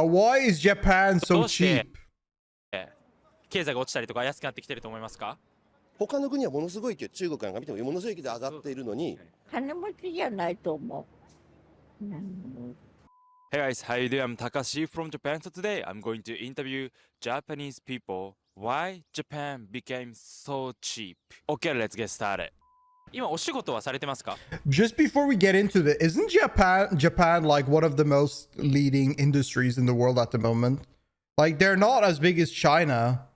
Why is Japan ど so うして cheap? 経済が落ちたりとか安くなってきてると思いますか？他の国はものすごい勢い、中国なんか見てもものすごい勢いで上がっているのに、金持ちじゃないと思う。Hey guys, how you doing? I'm TAKASHii from Japan. So today I'm going to interview Japanese people why Japan became so cheap. Okay, let's get started. 今お仕事はされてますか？ Just before we get into it, isn't Japan like one of the most leading industries in the world at the moment? Like they're not as big as China,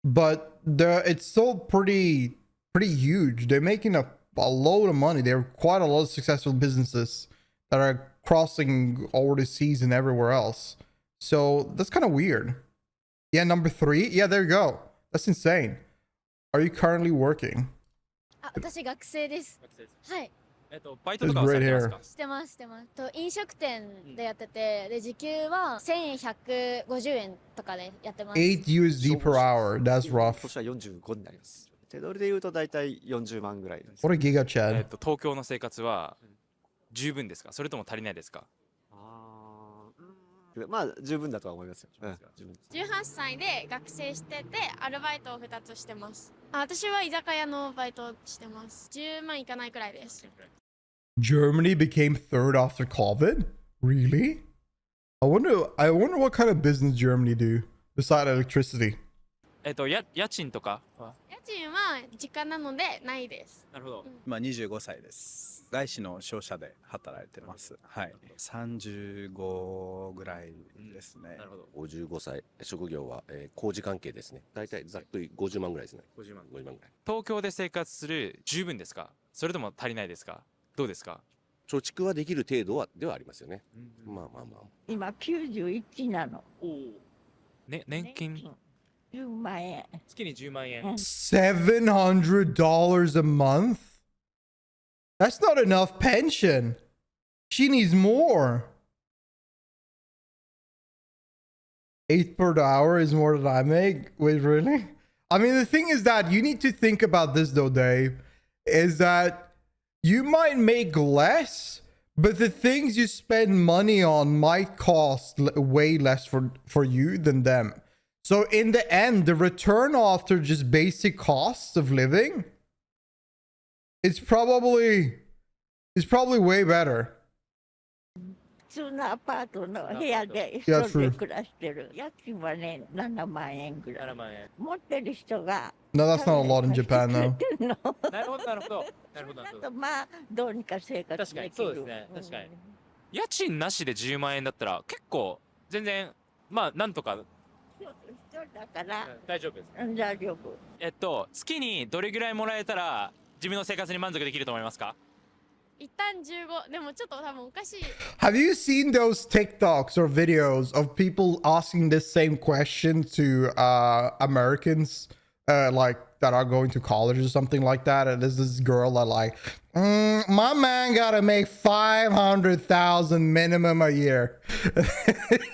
but it's still pretty huge. They're making a load of money. They're quite a lot of successful businesses that are crossing over the seas and everywhere else. So that's kind of weird. Yeah, number 3. Yeah, there you go. That's insane. Are you currently working? あ、私学生です。はい。バイトとかはされてますか？してます、してます。飲食店でやってて、で時給は1150円とかでやってます。8 USD per hour. That's 今 rough. 年は45になります。手取りで言うと大体40万ぐらいです。 What a giga Chad. 東京の生活は十分ですか？それとも足りないですか？まあ十分だとは思いますよ。十分。18歳で学生しててアルバイトを2つしてます。私は居酒屋のバイトしてます。10万いかないくらいです。Germany became third after COVID? Really? I wonder what kind of business Germany do besides electricity. 家賃とかは？家賃は実家なのでないです。なるほど。今25歳です。外資の商社で働いてます。はい。35ぐらいですね。なるほど。55歳、職業は、工事関係ですね。大体ざっくり50万ぐらいですね。50万ぐらい。東京で生活する十分ですか？それとも足りないですか？どうですか？貯蓄はできる程度ではありますよね。まあ。今91なの。ね、年金10万円。月に10万円。$700 a month? That's not enough pension. She needs more. 8 per hour is more than I make. Wait, really? I mean, the thing is that you need to think about this though, Dave, is that you might make less, but the things you spend money on might cost way less for you than them. So in the end, the return after just basic costs of living is probably way better. 普通のアパートの部屋で一人で暮らしてる。家賃はね、7万円ぐらい。7万円。持ってる人が。No, that's not a lot in Japan though. なるほど。あとまあどうにか生活できる。確かにそうですね。確かに。家賃なしで10万円だったら結構全然まあなんとか。一人だから大丈夫です。大丈夫。月にどれぐらいもらえたら自分の生活に満足できると思いますか？一旦15、でもちょっと多分おかしい。Have you seen those TikToks or videos of people asking this same question to Americans, like that are going to college or something like that? And there's this girl that like, my man gotta make 500,000 minimum a year.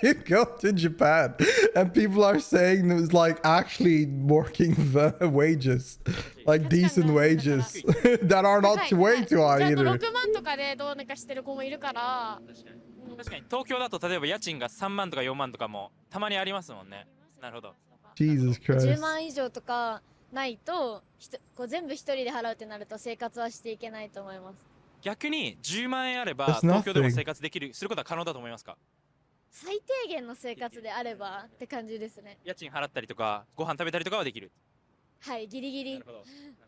You go to Japan and people are saying it's like actually working the wages, like decent wages that are not way too high either. 6万とかでどうにかしてる子もいるから。確かに東京だと例えば家賃が3万とか4万とかもたまにありますもんね。なるほど。Jesus Christ. 10万以上とかないとこう全部一人で払うってなると生活はしていけないと思います。逆に10万円あれば東京でも生活することは可能だと思いますか？最低限の生活であればって感じですね。家賃払ったりとかご飯食べたりとかはできる。はい、ギリギリ。なる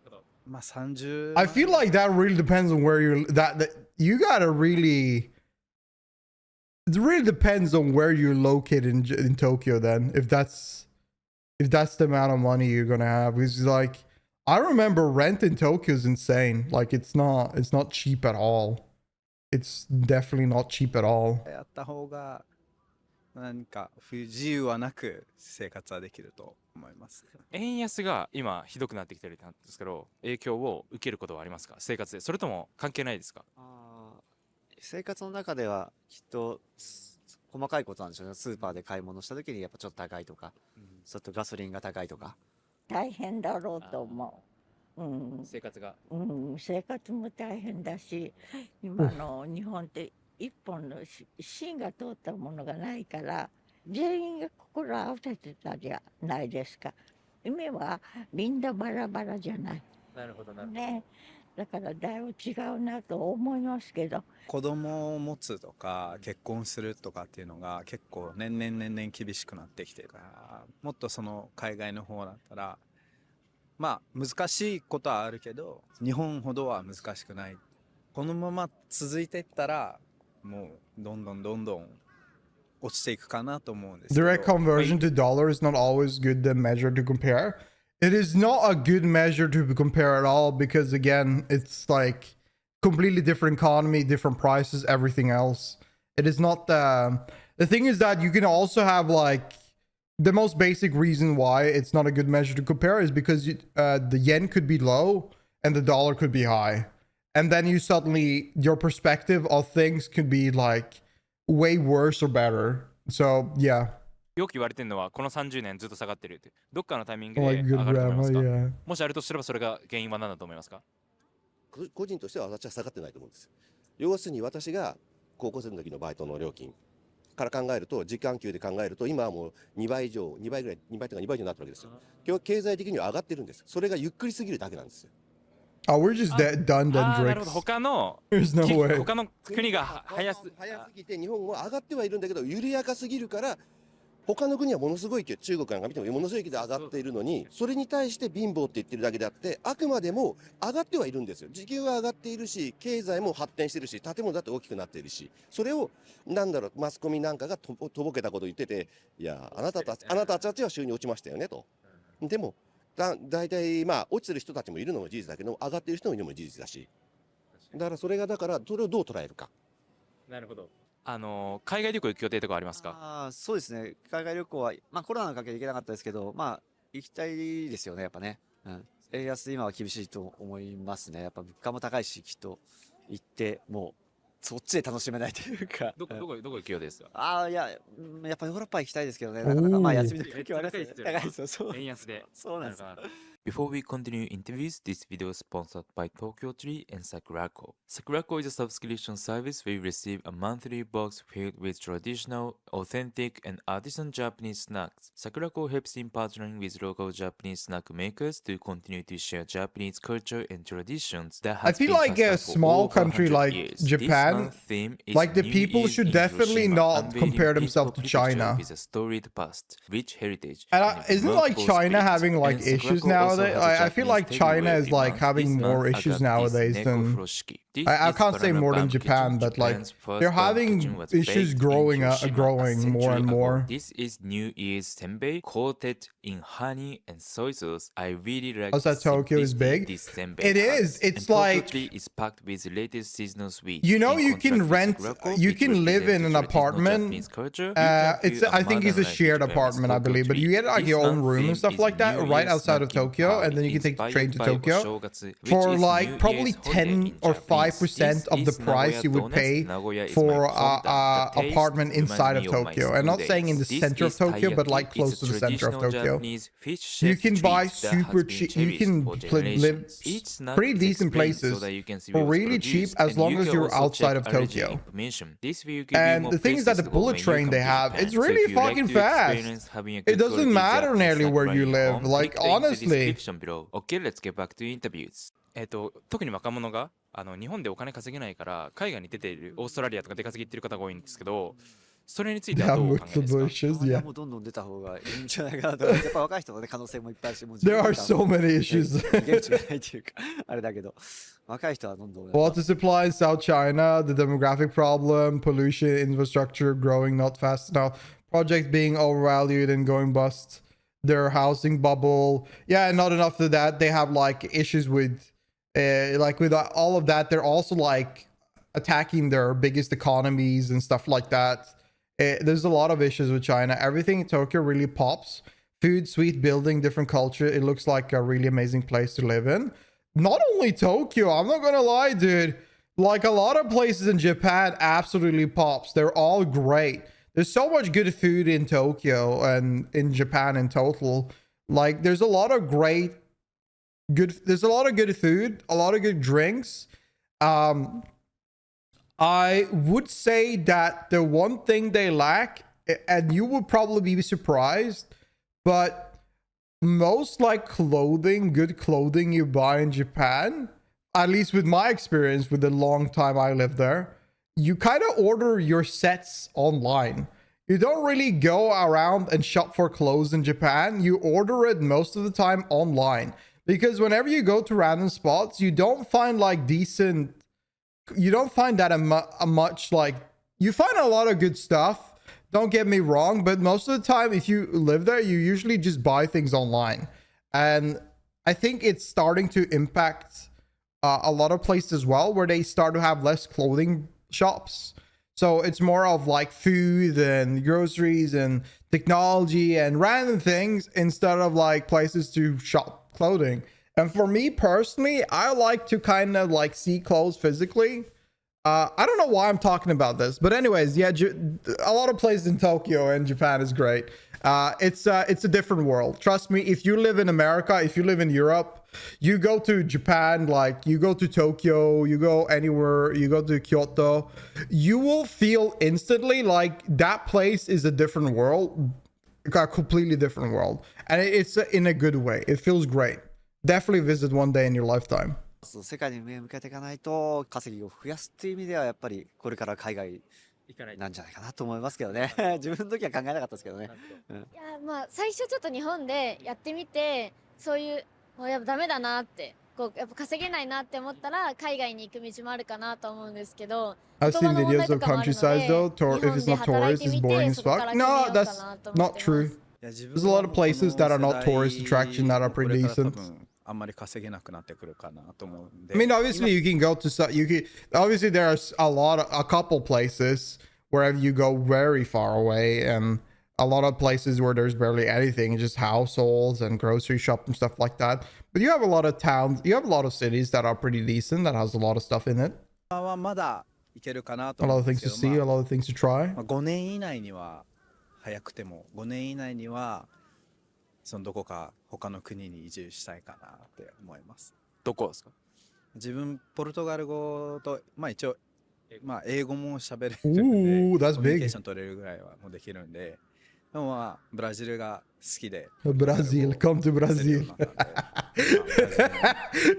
ほど。まあ30。I feel like that really depends on where that you gotta really. It really depends on where you're located in Tokyo. Then, if that's the amount of money you're gonna have, because like I remember rent in Tokyo is insane. Like it's not cheap at all. It's definitely not cheap at all. やった方が何か不自由はなく生活はできると思います。円安が今ひどくなってきてるんですけど、影響を受けることはありますか？生活で。それとも関係ないですか？生活の中ではきっと細かいことなんでしょうね。スーパーで買い物した時にやっぱちょっと高いとか、ちょっとガソリンが高いとか。大変だろうと思う。生活が。生活も大変だし、今の日本って一本の芯が通ったものがないから、全員が心合わせてたじゃないですか。今はみんなバラバラじゃない。なるほどなるほど。ね。だからだいぶ違うなと思いますけど。子供を持つとか結婚するとかっていうのが結構年々厳しくなってきてるから、もっとその海外の方だったらまあ難しいことはあるけど日本ほどは難しくない。このまま続いていったらもうどんどん落ちていくかなと思うんですけど。 Direct conversion to dollar is not always good measure to compare. It is not a good measure to compare at all because again, it's like completely different economy, different prices, everything else. It is not the thing is that you can also have like the most basic reason why it's not a good measure to compare is because the yen could be low and the dollar could be high. And then you suddenly, your perspective of things could be like way worse or better. So yeah. よく言われてるのはこの30年ずっと下がってるって。どっかのタイミング Like で good 上がると思いますか？ grammar, yeah. もしあるとすればそれが原因は何だと思いますか？個人としては私は下がってないと思うんですよ。要するに私が高校生の時のバイトの料金から考えると、時間給で考えると今はもう2倍以上、2倍ぐらい、2倍とか2倍以上になったわけですよ。今日経済的には上がってるんです。それがゆっくりすぎるだけなんですよ。Oh, we're just done then, なるほ Drix. ど。他の There's no way. 他の国が早すぎて日本は上がってはいるんだけど緩やかすぎるから他の国はものすごい勢い、中国なんか見てもものすごい勢いで上がっているのに、それに対して貧乏って言ってるだけであって、あくまでも上がってはいるんですよ。時給は上がっているし、経済も発展してるし、建物だって大きくなっているし、それをなんだろう、マスコミなんかがとぼけたこと言ってて、いやあなたたちは収入落ちましたよねと。でもだいたいまあ落ちてる人たちもいるのも事実だけど、上がっている人もいるのも事実だし、だからそれがそれをどう捉えるか。なるほど。海外旅行行く予定とかありますか？そうですね。海外旅行は、まあコロナの関係で行けなかったですけど、まあ行きたいですよね、やっぱね。うん。円安今は厳しいと思いますね。やっぱ物価も高いし、きっと行って、もう、そっちで楽しめないというか。どこ行く予定ですか？いや、やっぱヨーロッパ行きたいですけどね。なかなかまあ休みの時はありますね。高い高いですよ。そう。円安で。そうなんですよ。Before we continue interviews, this video is sponsored by Tokyo Tree and Sakurako. Sakurako is a subscription service where you receive a monthly box filled with traditional, authentic, and artisan Japanese snacks. Sakurako helps in partnering with local Japanese snack makers to continue to share Japanese culture and traditions that I has feel been like passed a down for small over country 100 like years. Japan, This month's theme is like the New people Year's should in definitely Hiroshima, not unveiling compare themselves to peaceful literature China. with a storied past, rich heritage, And and a isn't like remarkable China spirit. having like And issues Sakurako also nowadays? has a I feel like Japanese China takeaway is like every month. having This more month, issues I got nowadays this than Nekofuroshiki. This I is can't say banana more than bamboo Japan, kitchen. but like Japan's first they're bamboo kitchen having was issues baked in growing Hiroshima a growing more century and ago. more. This is New Year's senbei coated in honey and soy sauce. I really like Also, the Tokyo is simplicity big. this senbei It is. has. It's And Tokyo like, Tree is packed with latest seasonal sweets. you know, In you contrast can with rent, Sakurako, you which can live in represents an traditional apartment. Japanese culture, you can It's feel a I think it's modern a life in shared Japan with apartment, I Tokyo believe, but Tree. you get like This your own month's room and theme stuff is like that New right Year's outside of snacking Tokyo, party, and then you can take the train inspired to by Tokyo Oshogatsu, which for is like New probably Year's holiday 10 in or Japanese. 5% of the This is price Nagoya you would donuts. pay Nagoya is for my hometown. The taste apartment reminds inside of me of my Tokyo, and school not saying in the days. This center of is Tokyo, but like taiyaki. close It's to a the center of traditional Tokyo. Japanese fish You shaped can buy treat that super has been cheap. You cherished can for live generations. Each snack pretty is decent explained so places that you can see for where it was really cheap produced, as and long you as can you're also outside check of allergen Tokyo. information. This will give you And more the thing is that the places to go bullet when you train come they to have, Japan. it's So really if you like fucking to fast. experience having a It good doesn't quality matter Japanese nearly snack where right you at live. home, Like, click the link in the honestly. description below. Okay, let's get back to interviews. 特に若者が日本でお金稼げないから海外に出ているオーストラリアとか出稼ぎ行ってる方が多いんですけど、それについてはどうお考え the ですか？ bushes, いや yeah. もうどんどん出た方がいいんじゃないかなと。やっぱ若い人のね可能性もいっぱいあるし、もう There are so many issues. 逃げ口がないというかあれだけど、若い人はどんどん。Water supply in South China, the demographic problem, pollution, infrastructure growing not fast enough, projects being overvalued and going bust, their housing bubble. Yeah, and not enough of that. They have like issues with, like with all of that. They're also like attacking their biggest economies and stuff like that. There's a lot of issues with China. Everything in Tokyo really pops. Food, sweet building, different culture. It looks like a really amazing place to live in. Not only Tokyo, I'm not gonna lie, dude. Like a lot of places in Japan absolutely pops. They're all great. There's so much good food in Tokyo and in Japan in total. Like there's a lot of great there's a lot of good food, a lot of good drinks. I would say that the one thing they lack and you would probably be surprised, but most like good clothing you buy in Japan, at least with my experience with the long time I lived there, you kind of order your sets online. You don't really go around and shop for clothes in Japan. You order it most of the time online, because whenever you go to random spots, you don't find like decent, you don't find that a much, like, you find a lot of good stuff, don't get me wrong, but most of the time if you live there, you usually just buy things online. And I think it's starting to impact a lot of places as well, where they start to have less clothing shops. So it's more of like food and groceries and technology and random things, instead of like places to shop clothing. And for me personally, I like to kind of like see clothes physically. I don't know why I'm talking about this, but anyways, yeah, a lot of places in Tokyo and Japan is great. It's a different world. Trust me, if you live in America, if you live in Europe, you go to Japan, like you go to Tokyo, you go anywhere, you go to Kyoto, you will feel instantly like that place is a different world, a completely different world. And it's in a good way. It feels great. Definitely visit one day in your lifetime. 世界に目向けていかないと稼ぎを増やすっていう意味ではやっぱりこれから海外なんじゃないかなと思いますけどね。自分の時は考えなかったですけどね。いやまあ最初ちょっと日本でやってみて、そういうもうやっぱダメだなって、こうやっぱ稼げないなって思ったら海外に行く道もあるかなと思うんですけど。I've seen videos of countryside though. If it's not tourist, it's boring as fuck. No, that's not true. There's a lot of places that are not tourist attraction that are pretty decent. あんまり稼げなくなってくるかなと思うんで。 I mean, obviously you can go to obviously there's a couple places where you go very far away, and a lot of places where there's barely anything, just households and grocery shop and stuff like that. But you have a lot of towns, you have a lot of cities that are pretty decent, that has a lot of stuff in it. はまだいけるかなと A 思 lot うん of で things す to けど、 see, a lot of things to try. 5年以内には早くても5年以内にはそのどこか他の国に移住したいかなって思います。どこですか？自分ポルトガル語とまあ一応まあ英語も喋れるんで、 Ooh, コ that's ミュニ big. ケーション取れるぐらいはもうできるんで、でもまあブラジルが好きで、 Brazil, come to Brazil.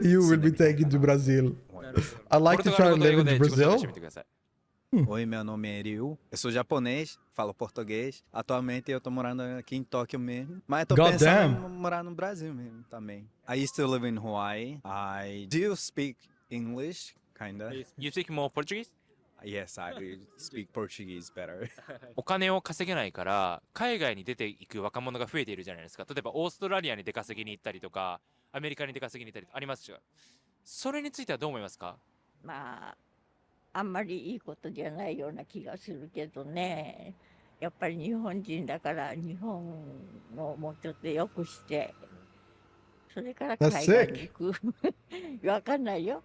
You will be taken to Brazil. I'd like to try to live in Brazil. Oi, meu nome é Ryu. Eu sou japonês, falo português. Atualmente eu tô morando aqui em Tóquio mesmo. Mas eu tô God pensando damn. em morar no Brasil mesmo também. I used to live in Hawaii. I do speak English, kinda. You speak more Portuguese? Yes, I speak Portuguese better. お金を稼げないから海外に出ていく若者が増えているじゃないですか。例えばオーストラリアに出稼ぎに行ったりとか、アメリカに出稼ぎに行ったりとかありますし、それについてはどう思いますか？まああんまりいいことじゃないような気がするけどね。やっぱり日本人だから日本をもうちょっと良くして、それから海外に行く。わかんないよ。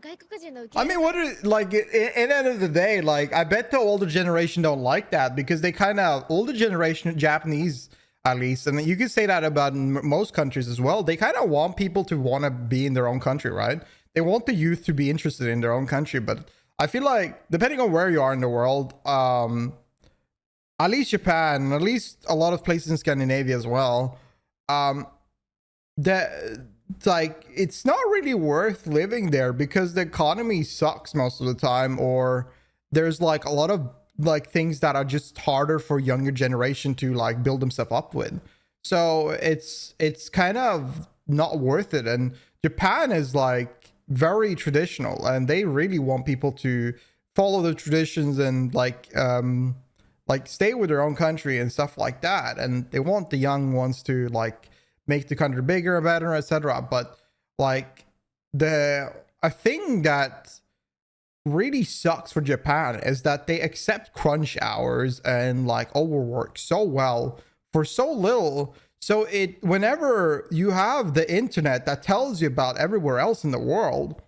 外国人の受け I mean, what is, like, in the end of the day, like, I bet the older generation don't like that, because they kind of, older generation, Japanese at least, and you can say that about most countries as well, they kind of want people to want to be in their own country, right? They want the youth to be interested in their own country, but I feel like, depending on where you are in the world, at least Japan, at least a lot of places in Scandinavia as well, that, like, it's not really worth living there because the economy sucks most of the time, or there's like a lot of like things that are just harder for younger generation to like build themselves up with. So it's kind of not worth it. And Japan is like very traditional, and they really want people to follow the traditions and like stay with their own country and stuff like that. And they want the young ones to like make the country bigger and better, etc. But like a thing that really sucks for Japan is that they accept crunch hours and like overwork so well for so little. So whenever you have the internet that tells you about everywhere else in the world,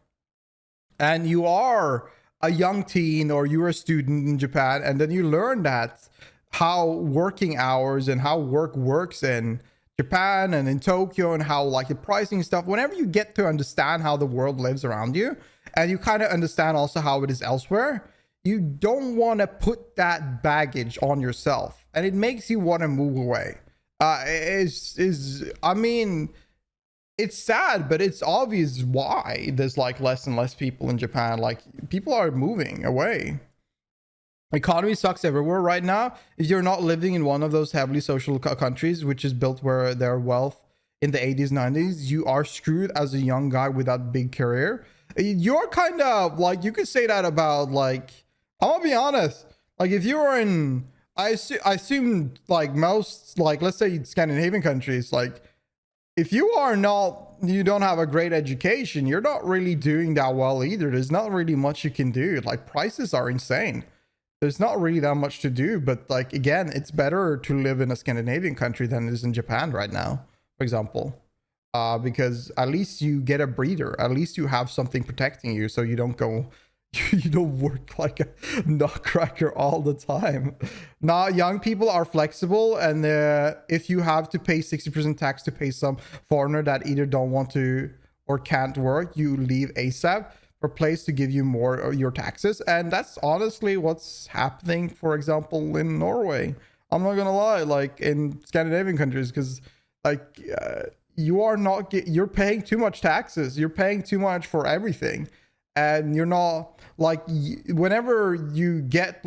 and you are a young teen or you're a student in Japan, and then you learn that how working hours and how work works in Japan and in Tokyo, and how like the pricing stuff, whenever you get to understand how the world lives around you, and you kind of understand also how it is elsewhere, you don't want to put that baggage on yourself, and it makes you want to move away. I mean, it's sad, but it's obvious why there's like less and less people in Japan. Like, people are moving away. Economy sucks everywhere right now. If you're not living in one of those heavily social countries, which is built where their wealth in the 80s, 90s, you are screwed as a young guy without big career. You're kind of like, you could say that about, like, I'm gonna be honest, like, if you were in, I assume like most, like, let's say Scandinavian countries, like, if you don't have a great education, you're not really doing that well either. There's not really much you can do. Like, prices are insane. There's not really that much to do, but like, again, it's better to live in a Scandinavian country than it is in Japan right now, for example, because at least you get a breather. At least you have something protecting you, so you don't work like a nutcracker all the time. Now, young people are flexible, and if you have to pay 60% tax to pay some foreigner that either don't want to or can't work, you leave ASAP. For place to give you more of your taxes, and that's honestly what's happening, for example, in Norway. I'm not gonna lie, like in Scandinavian countries, because like you're paying too much taxes, you're paying too much for everything, and you're not like, whenever you get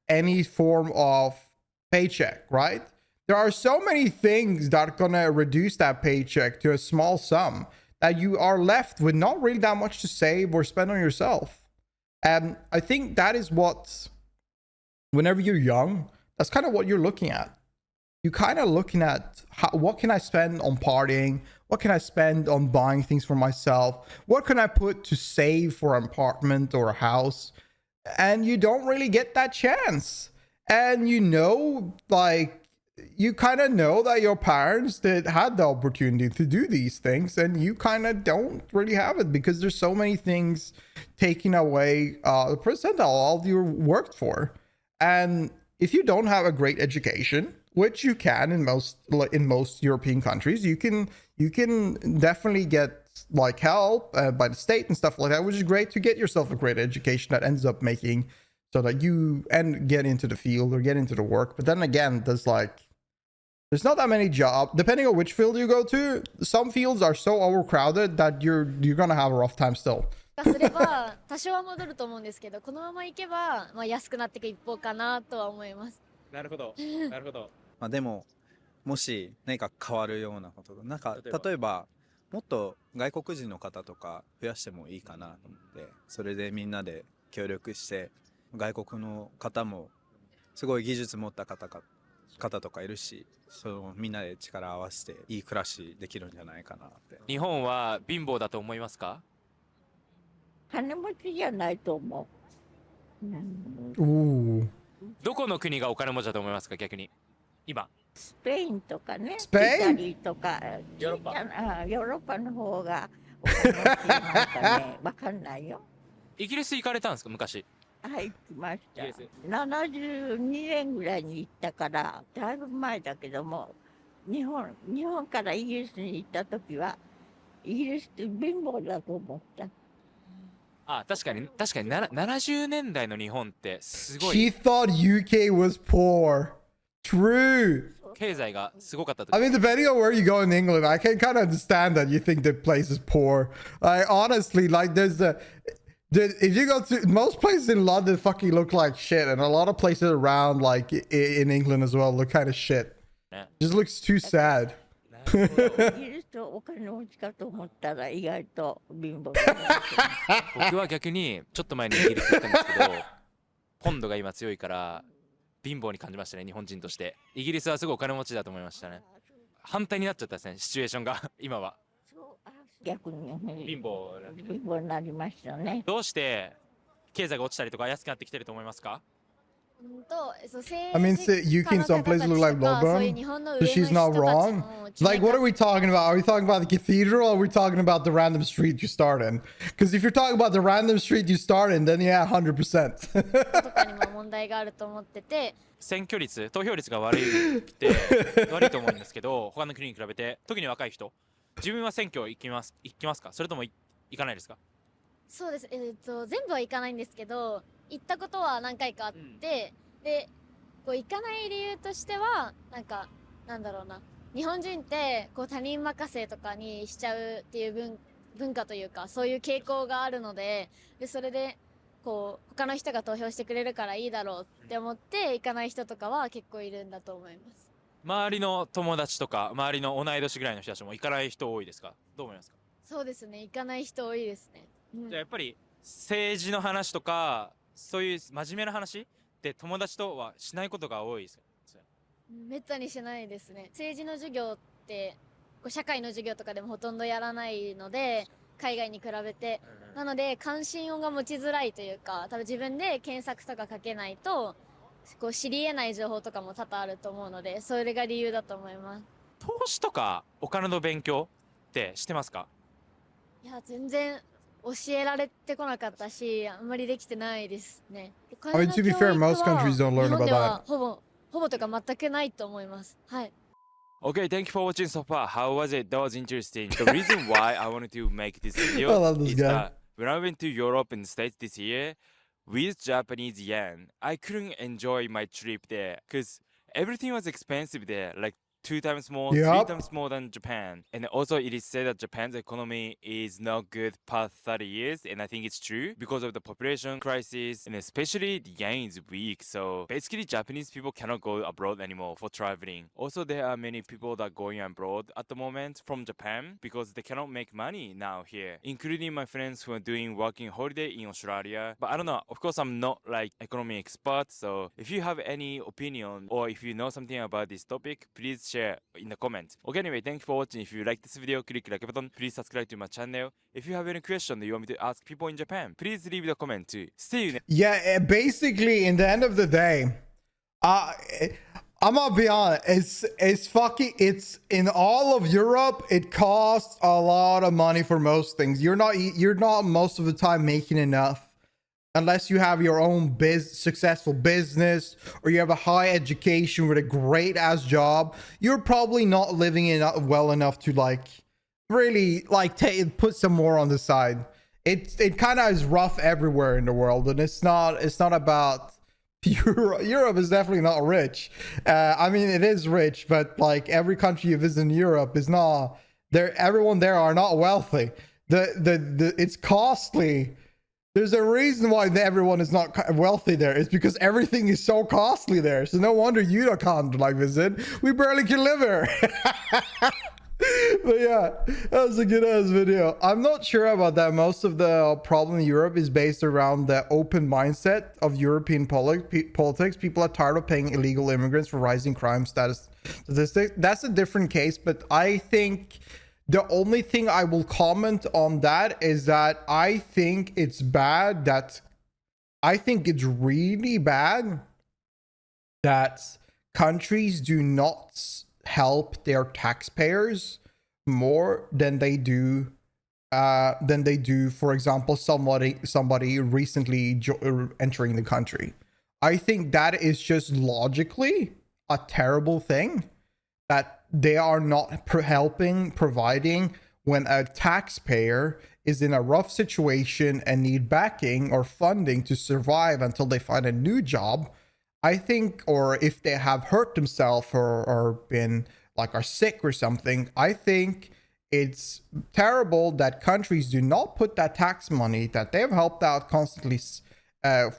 any form of paycheck, right, there are so many things that are gonna reduce that paycheck to a small sum that you are left with not really that much to save or spend on yourself. And I think that is what, whenever you're young, that's kind of what you're looking at. You're kind of looking at what can I spend on partying? What can I spend on buying things for myself? What can I put to save for an apartment or a house? And you don't really get that chance. And like, you kind of know that your parents that had the opportunity to do these things, and you kind of don't really have it because there's so many things taking away the percentile all you worked for. And if you don't have a great education, which you can in most European countries, you can definitely get like help by the state and stuff like that, which is great to get yourself a great education that ends up making so that you get into the field or get into the work. But then again, there's not that many jobs. Depending on which field you go to, some fields are so overcrowded that you're gonna have a rough time still. すれば多少は戻ると思うんですけど、このままいけばまあ安くなっていく一方かなとは思います。なるほど。なるほど。まあでも、もし何か変わるようなことが、なんか例えばもっと外国人の方とか増やしてもいいかなと思って、それでみんなで協力して外国の方もすごい技術持った方とかいるし、みんなで力を合わせていい暮らしできるんじゃないかなって。日本は貧乏だと思いますか？金持ちじゃないと思う。どこの国がお金持ちだと思いますか、逆に今？スペインとかね、イスペインタリーとか、ヨーロッパの方がお金持ちなんかね、わかんないよ。イギリス行かれたんですか、昔？はい、行きましたイギリス。72年ぐらいに行ったから、だいぶ前だけども、日本からイギリスに行った時は、イギリスって貧乏だと思った。あ、確かに70年代の日本ってすご She い thought UK was poor. True. 経済がすごかったと。 I mean, depending on where you go in England, I can kind of understand that you think the place is poor. I honestly, like, if you go to most places in London, fucking look like shit, and a lot of places around, like in England as well, look kind of shit. Just looks too sad. イギリスとお金持ちかと思ったら意外と貧乏だった。僕は逆にちょっと前にイギリス行ったんですけど、ポンドが今強いから貧乏に感じましたね、日本人として。イギリスはすごいお金持ちだと思いましたね。反対になっちゃったですね、シチュエーションが今は。逆に貧乏になりましたね。どうして経済が落ちたりとか安くなってきてると思いますか？ I mean, UK in some places look like London, so she's not wrong. Like, what are we talking about? Are we talking about the cathedral, or are we talking about the random street you start in? Because if you're talking about the random street you start in, then yeah, 100%. とかにも問題があると思ってて、選挙率、投票率が悪いと思うんですけど、他の国に比べて、特に若い人、自分は選挙行きますか？それとも行かないですか？そうです。全部は行かないんですけど、行ったことは何回かあって、で、こう行かない理由としては、なんだろうな。日本人って、こう他人任せとかにしちゃうっていう文化というか、そういう傾向があるので、それで、こう、他の人が投票してくれるからいいだろうって思って行かない人とかは結構いるんだと思います。周りの友達とか、周りの同い年ぐらいの人たちも行かない人多いですか？どう思いますか？そうですね。行かない人多いですね。じゃあやっぱり政治の話とか、そういう真面目な話って友達とはしないことが多いですか？めったにしないですね。政治の授業ってこう社会の授業とかでもほとんどやらないので、海外に比べて、なので関心が持ちづらいというか、多分自分で検索とかかけないとこう知り得ない情報とかも多々あると思うので、それが理由だと思います。投資とかお金の勉強ってしてますか？いや、全然教えられてこなかったし、あんまりできてないですね。お I mean, 金の to be 教 fair, 育 most は countries don't 日 learn 本 about では that. ほぼとか全くないと思います。はい。Okay, thank you for watching so far. How was it? That was interesting. The reason why I wanted to make this I video love this is guy. that when I went to Europe and States this year, with Japanese yen, I couldn't enjoy my trip there because everything was expensive there, like 2 times more, three Yup. times more than Japan. And also it is said that Japan's economy is not good past 30 years, and I think it's true because of the population crisis, and especially the yen is weak. So basically Japanese people cannot go abroad anymore for traveling. Also there are many people that are going abroad at the moment from Japan because they cannot make money now here, including my friends who are doing working holiday in Australia. But I don't know, of course I'm not like economy expert, so if you have any opinion or if you know something about this topic, please share in the comments. Okay, anyway, thank you for watching. If you like this video, click the like button. Please subscribe to my channel. If you have any question that you want me to ask people in Japan, please leave the comment too. See you next. Yeah, basically, in the end of the day, uh, I'm gonna be honest. It's in all of Europe. It costs a lot of money for most things. You're not most of the time making enough unless you have your own successful business or you have a high education with a great ass job. You're probably not living in well enough to like really like put some more on the side. It kind of is rough everywhere in the world, and it's not about Europe. Europe is definitely not rich. I mean, it is rich, but like every country you visit in Europe is not there. Everyone there are not wealthy. It's costly. There's a reason why everyone is not wealthy there. It's because everything is so costly there. So no wonder you can't like visit. We barely can live here. But yeah, that was a good ass video. I'm not sure about that. Most of the problem in Europe is based around the open mindset of European politics. People are tired of paying illegal immigrants for rising crime statistics. That's a different case, but I think the only thing I will comment on that is that I think it's bad that I think it's really bad that countries do not help their taxpayers more than they do for example somebody recently entering the country. I think that is just logically a terrible thing that they are not providing when a taxpayer is in a rough situation and need backing or funding to survive until they find a new job. I think, or if they have hurt themselves or been like are sick or something, I think it's terrible that countries do not put that tax money that they've helped out constantly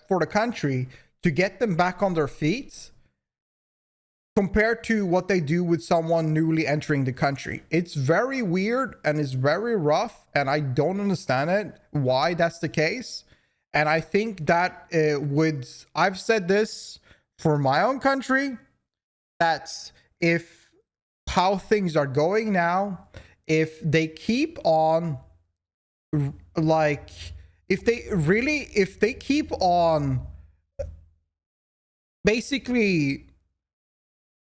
for the country to get them back on their feet compared to what they do with someone newly entering the country. It's very weird and it's very rough, and I don't understand it, why that's the case. And I think that I've said this for my own country, that if how things are going now, if they keep on like, if they keep on basically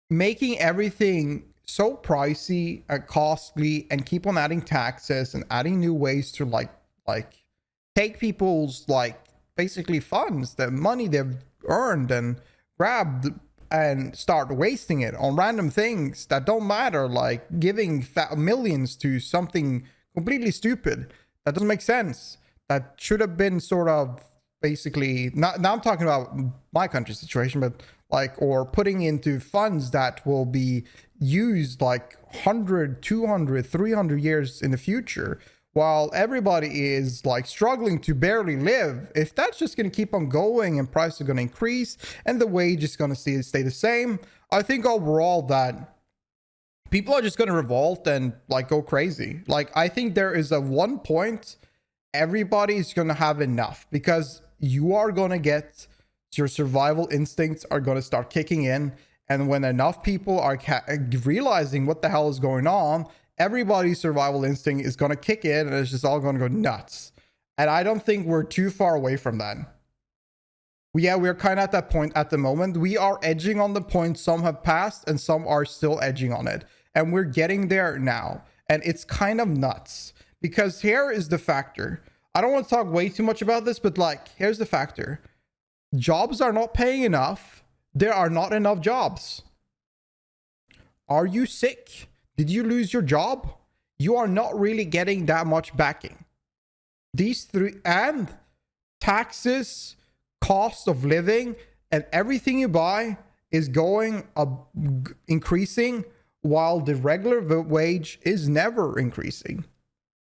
making everything so pricey and costly and keep on adding taxes and adding new ways to like take people's like basically funds, the money they've earned and grabbed, and start wasting it on random things that don't matter, like giving millions to something completely stupid that doesn't make sense, that should have been sort of basically, not now I'm talking about my country's situation, but like, or putting into funds that will be used like 100, 200, 300 years in the future, while everybody is like struggling to barely live. If that's just going to keep on going and prices are going to increase and the wage is going to stay the same, I think overall that people are just going to revolt and like go crazy. Like, I think there is a one point everybody's going to have enough, because you are going to get, your survival instincts are going to start kicking in. And when enough people are realizing what the hell is going on, everybody's survival instinct is going to kick in and it's just all going to go nuts. And I don't think we're too far away from that. Yeah, we're kind of at that point at the moment. We are edging on the point. Some have passed and some are still edging on it. And we're getting there now. And it's kind of nuts, because here is the factor. I don't want to talk way too much about this, but like, here's the factor. Jobs are not paying enough. There are not enough jobs. Are you sick? Did you lose your job? You are not really getting that much backing. These three, and taxes, cost of living, and everything you buy is going up, increasing, while the regular wage is never increasing.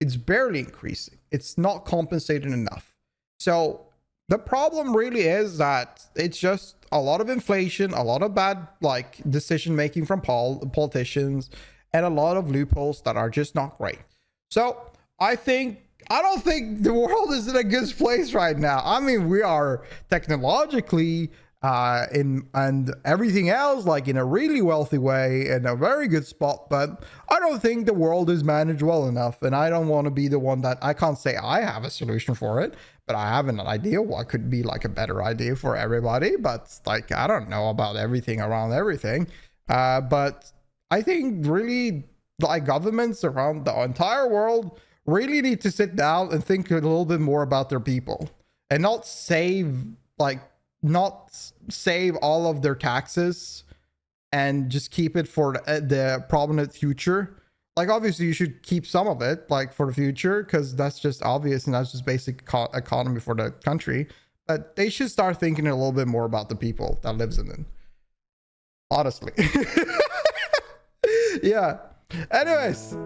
It's barely increasing. It's not compensated enough. So the problem really is that it's just a lot of inflation, a lot of bad like decision making from politicians, and a lot of loopholes that are just not great. So I don't think the world is in a good place right now. I mean, we are technologically and everything else like in a really wealthy way, in a very good spot, but I don't think the world is managed well enough. And I don't want to be the one that, I can't say I have a solution for it, but I have an idea what could be like a better idea for everybody. But like, I don't know about everything around everything. But I think really like governments around the entire world really need to sit down and think a little bit more about their people, and not save all of their taxes and just keep it for the prominent future. Like, obviously you should keep some of it like for the future, because that's just obvious and that's just basic economy for the country, but they should start thinking a little bit more about the people that lives in it, honestly. Yeah, anyways.